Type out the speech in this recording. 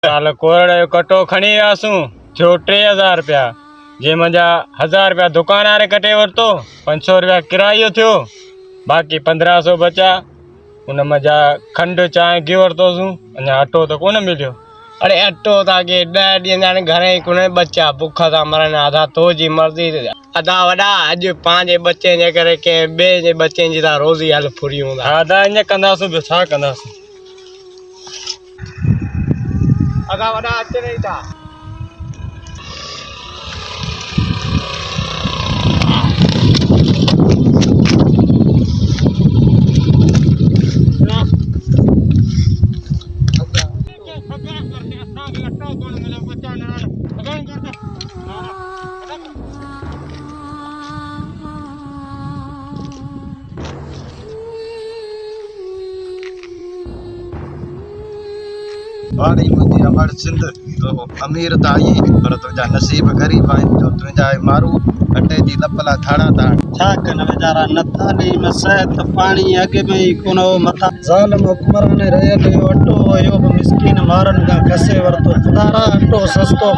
साल कोरड़ जो कटो खणी वियासूं थियो 3000 रुपया। जे मुंहिंजा 1000 रुपया दुकान वारे कटे वरितो, 500 रुपया किरायो थियो, बाक़ी 1500 बचा। उन मुंहिंजा खंडु चांहि घी वरितोसीं, अञा अटो त कोन मिलियो। अरे अटो तव्हांखे 10 ॾींहं हाणे घर ई कोन बचा, बुख था मरनि। आधा तुंहिंजी मर्ज़ी, अदा वॾा अॼु पंहिंजे बचे जे करे कंहिं ॿिए जे बचे जी था रोज़ी हल फुरियूं था। हा दा ईअं कंदासीं, ॿियो छा कंदासीं। अदा वॾा अचनि ई था। वाड़ी मुझी अमर सिंध तो अमीर ताई पर तुझा नसीब गरीब आहिनि जो तुझा मारू अटे जी लपला थाड़ा था। छा कनि वीचारा नथा ॾेई सिहत पाणी अॻ में ई कोन हो, मथां ज़ालिम हुकमरान रहियल हुयो। अटो हुयो बि मिसकीन मारनि खां खसे वरितो। तारा अटो सस्तो